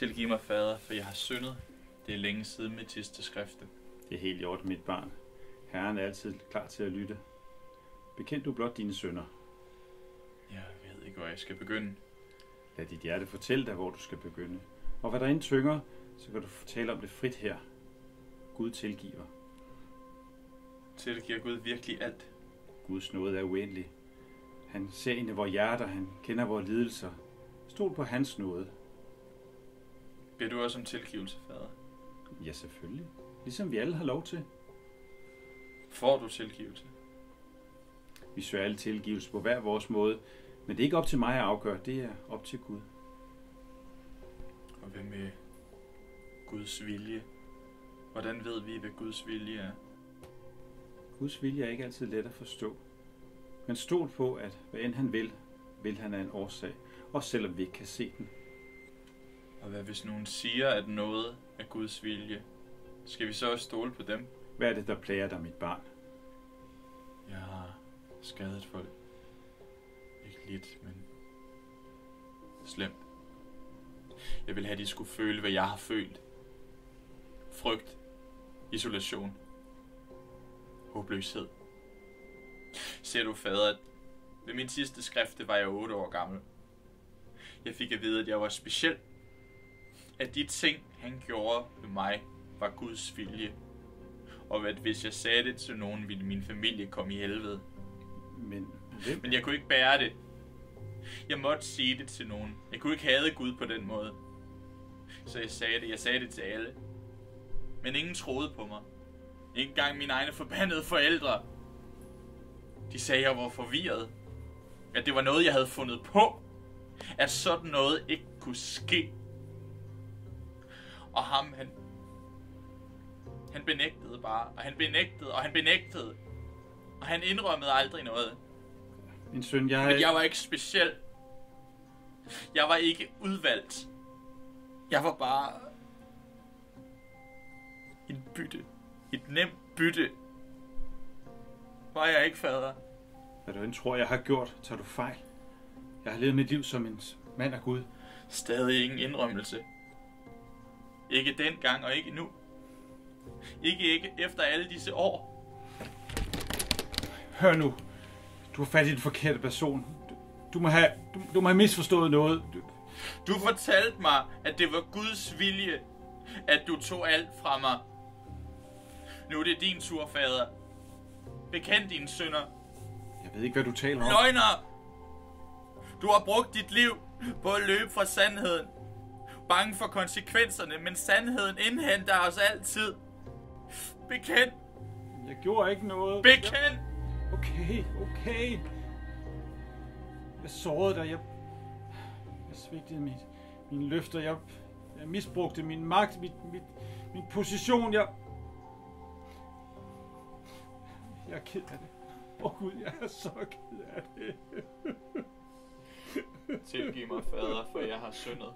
Tilgiv mig, fader, for jeg har syndet. Det er længe siden mit sidste skrifte. Det er helt i orden, mit barn. Herren er altid klar til at lytte. Bekend du blot dine synder. Jeg ved ikke, hvor jeg skal begynde. Lad dit hjerte fortælle dig, hvor du skal begynde. Og hvad der end tynger, så kan du fortælle om det frit her. Gud tilgiver. Tilgiver Gud virkelig alt? Guds nåde er uendelig. Han ser ind i vores hjerter, han kender vores lidelser. Stol på hans nåde. Beder du også om tilgivelse, fader? Ja, selvfølgelig. Ligesom vi alle har lov til. Får du tilgivelse? Vi søger alle tilgivelse på hver vores måde, men det er ikke op til mig at afgøre, det er op til Gud. Og hvad med Guds vilje? Hvordan ved vi, hvad Guds vilje er? Guds vilje er ikke altid let at forstå. Men stol på, at hvad end han vil han af en årsag, også selvom vi ikke kan se den. Og hvad hvis nogen siger, at noget er Guds vilje? Skal vi så også stole på dem? Hvad er det, der plager dig, mit barn? Jeg har skadet folk. Ikke lidt, men slemt. Jeg vil have, at de skulle føle, hvad jeg har følt. Frygt, isolation, håbløshed. Ser du, fader, at ved min sidste skrifte var jeg 8 år gammel. Jeg fik at vide, at jeg var speciel. At de ting, han gjorde ved mig, var Guds vilje. Og at hvis jeg sagde det til nogen, ville min familie komme i helvede. Men jeg kunne ikke bære det. Jeg måtte sige det til nogen. Jeg kunne ikke hade Gud på den måde. Så jeg sagde det. Jeg sagde det til alle. Men ingen troede på mig. Ikke engang mine egne forbandede forældre. De sagde, at jeg var forvirret. At det var noget, jeg havde fundet på. At sådan noget ikke kunne ske. Og ham, han benægtede bare. Og han benægtede, og han benægtede. Og han indrømmede aldrig noget. Min søn, Men jeg var ikke speciel. Jeg var ikke udvalgt. Jeg var bare en bytte. Et nemt bytte. Var jeg ikke, fader? Hvad du end tror, jeg har gjort, tager du fejl. Jeg har levet mit liv som en mand af Gud. Stadig ingen indrømmelse. Ikke dengang og ikke nu. Ikke efter alle disse år. Hør nu. Du har fat i den forkerte person. Du må have misforstået noget. Du fortalte mig, at det var Guds vilje, at du tog alt fra mig. Nu er det din tur, fader. Bekend dine synder. Jeg ved ikke, hvad du taler om. Løgner! Du har brugt dit liv på at løbe fra sandheden. Bange for konsekvenserne, men sandheden indhenter os altid. Bekend! Jeg gjorde ikke noget. Bekend! Okay. Jeg sårede dig. Jeg svigtede mine løfter. Jeg misbrugte min magt, min position. Jeg er ked af det. Gud, jeg er så ked af det. Tilgiv mig, fader, for jeg har syndet.